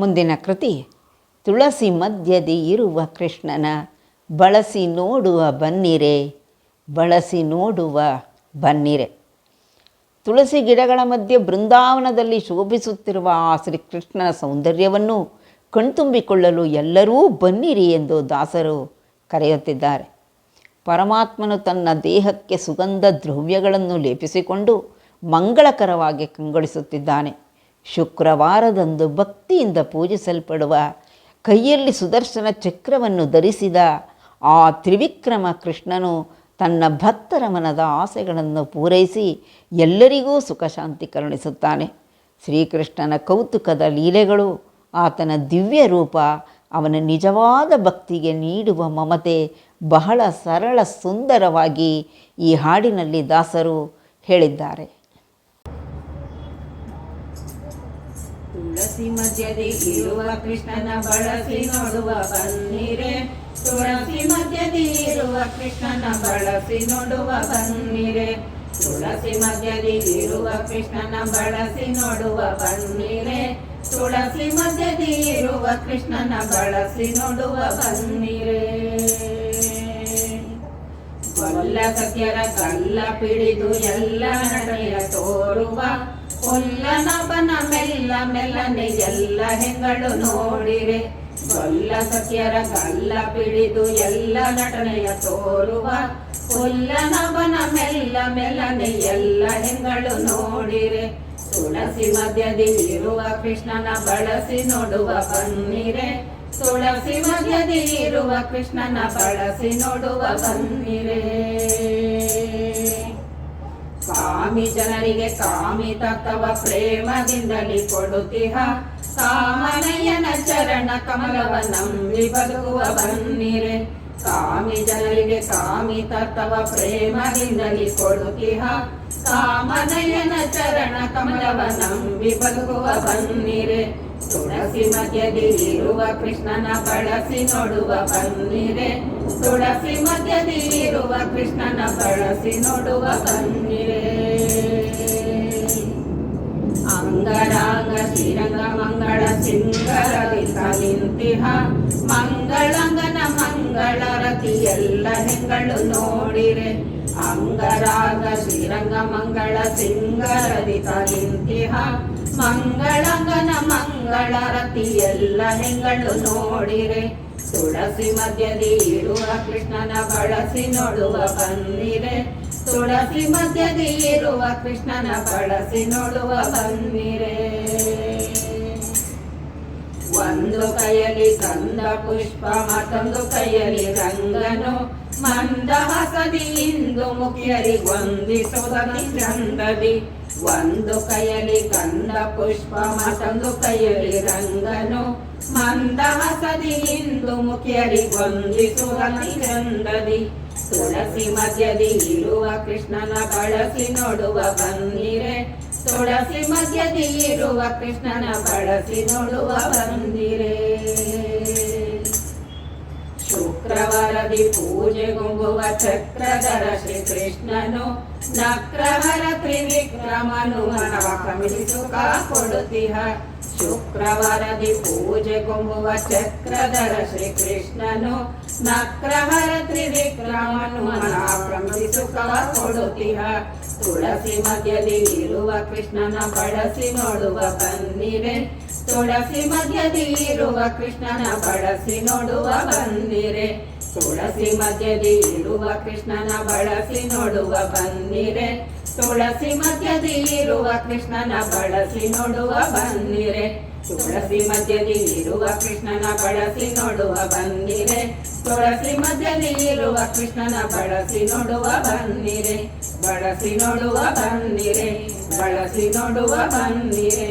ಮುಂದಿನ ಕೃತಿ ತುಳಸಿ ಮಧ್ಯದಿ ಇರುವ ಕೃಷ್ಣನ ಬಳಸಿ ನೋಡುವ ಬನ್ನಿರೆ, ಬಳಸಿ ನೋಡುವ ಬನ್ನಿರೆ. ತುಳಸಿ ಗಿಡಗಳ ಮಧ್ಯೆ ಬೃಂದಾವನದಲ್ಲಿ ಶೋಭಿಸುತ್ತಿರುವ ಆ ಶ್ರೀಕೃಷ್ಣನ ಸೌಂದರ್ಯವನ್ನು ಕಣ್ತುಂಬಿಕೊಳ್ಳಲು ಎಲ್ಲರೂ ಬನ್ನಿರಿ ಎಂದು ದಾಸರು ಕರೆಯುತ್ತಿದ್ದಾರೆ. ಪರಮಾತ್ಮನು ತನ್ನ ದೇಹಕ್ಕೆ ಸುಗಂಧ ದ್ರವ್ಯಗಳನ್ನು ಲೇಪಿಸಿಕೊಂಡು ಮಂಗಳಕರವಾಗಿ ಕಂಗೊಳಿಸುತ್ತಿದ್ದಾನೆ. ಶುಕ್ರವಾರದಂದು ಭಕ್ತಿಯಿಂದ ಪೂಜಿಸಲ್ಪಡುವ ಕೈಯಲ್ಲಿ ಸುದರ್ಶನ ಚಕ್ರವನ್ನು ಧರಿಸಿದ ಆ ತ್ರಿವಿಕ್ರಮ ಕೃಷ್ಣನು ತನ್ನ ಭಕ್ತರ ಮನದ ಆಸೆಗಳನ್ನು ಪೂರೈಸಿ ಎಲ್ಲರಿಗೂ ಸುಖ ಶಾಂತಿ ಕರುಣಿಸುತ್ತಾನೆ. ಶ್ರೀಕೃಷ್ಣನ ಕೌತುಕದ ಲೀಲೆಗಳು, ಆತನ ದಿವ್ಯ ರೂಪ, ಅವನ ನಿಜವಾದ ಭಕ್ತಿಗೆ ನೀಡುವ ಮಮತೆ ಬಹಳ ಸರಳ ಸುಂದರವಾಗಿ ಈ ಹಾಡಿನಲ್ಲಿ ದಾಸರು ಹೇಳಿದ್ದಾರೆ. ತುಳಸಿ ಮಧ್ಯದಿ ಇರುವ ಕೃಷ್ಣನ ಬಳಸಿ ನೋಡುವ ಬನ್ನಿರೆ, ತುಳಸಿ ಮಧ್ಯದಿ ಇರುವ ಕೃಷ್ಣನ ಬಳಸಿ ನೋಡುವ ಬನ್ನಿರೆ, ತುಳಸಿ ಮಧ್ಯದಿ ಇರುವ ಕೃಷ್ಣನ ಬಳಸಿ ನೋಡುವ ಬನ್ನಿರೆ, ತುಳಸಿ ಮಧ್ಯದಿ ಇರುವ ಕೃಷ್ಣನ ಬಳಸಿ ನೋಡುವ ಬನ್ನಿರೆ. ಕೊಲ್ಲ ಸತ್ಯರ ಕಲ್ಲ ಪಿಡಿದು ಎಲ್ಲ ನಡೆಯ ತೋರುವ ಕೊಲ್ಲನಬನ ಮೆಲ್ಲ ಮೆಲ್ಲನೆ ಎಲ್ಲ ಹೆಂಗಳು ನೋಡಿರೆ, ಕೊಲ್ಲ ಸತ್ಯರ ಕಲ್ಲ ಪಿಡಿದು ಎಲ್ಲ ನಟನೆಯ ತೋರುವ ಕೊಲ್ಲನಬನ ಮೆಲ್ಲ ಮೆಲ್ಲನೆ ಎಲ್ಲ ಹೆಂಗಳು ನೋಡಿರೆ, ತುಳಸಿ ಮಧ್ಯದಿ ಇರುವ ಕೃಷ್ಣನ ಬಳಸಿ ನೋಡುವ ಬನ್ನಿರೆ, ತುಳಸಿ ಮಧ್ಯದಿ ಇರುವ ಕೃಷ್ಣನ ಬಳಸಿ ನೋಡುವ ಬನ್ನಿರೆ. ಕಾಮಿ ಜನರಿಗೆ ಕಾಮಿ ತತ್ವ ಪ್ರೇಮದಿಂದಲೇ ಕೊಡುತ್ತಿಹ ಕಾಮನಯ್ಯನ ಚರಣ ಕಮಲವ ನಂಬಿ ಬದುಕುವ ಬನ್ನಿರೆ, ಕಾಮಿ ಜನರಿಗೆ ಕಾಮಿ ತತ್ವ ಪ್ರೇಮದಿಂದಲೇ ಕೊಡುತ್ತಿಹ ಕಾಮನಯ್ಯನ ಚರಣ ಕಮಲವ ನಂಬಿ ಬದುಕುವ ಬನ್ನಿರೆ, ತುಳಸಿ ಮಧ್ಯದಿ ಇರುವ ಕೃಷ್ಣನ ಬಳಸಿ ನೋಡುವ ಬನ್ನಿರೆ, ತುಳಸಿ ಮಧ್ಯದಿ ಇರುವ ಕೃಷ್ಣನ ಬಳಸಿ ನೋಡುವ ಬನ್ನಿರೆ. ಅಂಗರಾಗ ಶ್ರೀರಂಗ ಮಂಗಳ ಸಿಂಗರದಿ ನಿಂತಿಹ ಮಂಗಳಂಗನ ಮಂಗಳರತಿ ಎಲ್ಲ ಹೆಂಗಳು ನೋಡಿರೆ, ಅಂಗರಾಗ ಶ್ರೀರಂಗ ಮಂಗಳ ಸಿಂಗರದಿ ನಿಂತಿಹ ಮಂಗಳಂಗನ ಮಂಗಳರತಿ ಎಲ್ಲ ಹೆಂಗಳು ನೋಡಿರೆ, ತುಳಸಿ ಮಧ್ಯದಿ ಇರುವ ಕೃಷ್ಣನ ಬಳಸಿ ನೋಡುವ ಬನ್ನಿರೆ, ತುಳಸಿ ಮಧ್ಯದಿ ಇರುವ ಕೃಷ್ಣನ ಬಳಸಿ ನೋಡುವ ಬನ್ನಿರೆ. ಒಂದು ಕೈಯಲ್ಲಿ ಕಂದ ಪುಷ್ಪ ಮತ್ತೊಂದು ಕೈಯಲ್ಲಿ ರಂಗನು ಮಂದಹಾಸದಿ ಇಂದು ಮುಖಿಯರಿಗೊಂದಿಸುವುದನಿ ಚಂದದಿ, ಒಂದು ಕೈಯಲ್ಲಿ ಕಂದ ಪುಷ್ಪ ಮತ್ತೊಂದು ಕೈಯಲ್ಲಿ ರಂಗನು ಮಂದಹಾಸದಿ ಇಂದು ಮುಖಿಯರಿಗೊಂದಿಸುವುದನಿ ಚಂದದಿ, ತುಳಸಿ ಮಧ್ಯದಿ ಇರುವ ಕೃಷ್ಣನ ಬಳಸಿ ನೋಡುವ ಬನ್ನಿರೆ, ತುಳಸಿ ಮಧ್ಯದಿ ಇರುವ ಕೃಷ್ಣನ ಬಳಸಿ ನೋಡುವ ಬನ್ನಿರೆ. ಶುಕ್ರವಾರದಿ ಪೂಜೆಗುಂಬುವ ಚಕ್ರಧರ ಶ್ರೀಕೃಷ್ಣನು ನಕ್ರಹರ ತ್ರಿವಿಕ್ರಮನು ಮನವ ಕಮಿಸಿ ಸುಖ ಕೊಡುತ್ತಿಹ, ಶುಕ್ರವಾರದಿ ಪೂಜೆಗುಂಬುವ ಚಕ್ರಧರ ಶ್ರೀಕೃಷ್ಣನು ನಕ್ರಹರ ತ್ರಿವಿಕ್ರಮನು ಮನವ ಕಮಿಸಿ ಸುಖ ಕೊಡುತ್ತಿಹ, ತುಳಸಿ ಮಧ್ಯದಿ ಇರುವ ಕೃಷ್ಣನ ಬಳಸಿ ನೋಡುವ ಬನ್ನಿರೆ, ತುಳಸಿ ಮಧ್ಯದಿ ಇರುವ ಕೃಷ್ಣನ ಬಳಸಿ ನೋಡುವ ಬನ್ನಿರೆ, ತುಳಸಿ ಮಧ್ಯದಿ ಇರುವ ಕೃಷ್ಣನ ಬಳಸಿ ನೋಡುವ ಬನ್ನಿರೆ, ತುಳಸಿ ಮಧ್ಯದಿ ಇರುವ ಕೃಷ್ಣನ ಬಳಸಿ ನೋಡುವ ಬನ್ನಿರೆ, ತುಳಸಿ ಮಧ್ಯದಿ ಇರುವ ಕೃಷ್ಣನ ಬಳಸಿ ನೋಡುವ ಬನ್ನಿರೆ, ತುಳಸಿ ಮಧ್ಯದಿ ಇರುವ ಕೃಷ್ಣನ ಬಳಸಿ ನೋಡುವ ಬನ್ನಿರೆ, ಬಳಸಿ ನೋಡುವ ಬನ್ನಿರೆ, ಬಳಸಿ ನೋಡುವ ಬನ್ನಿರೆ.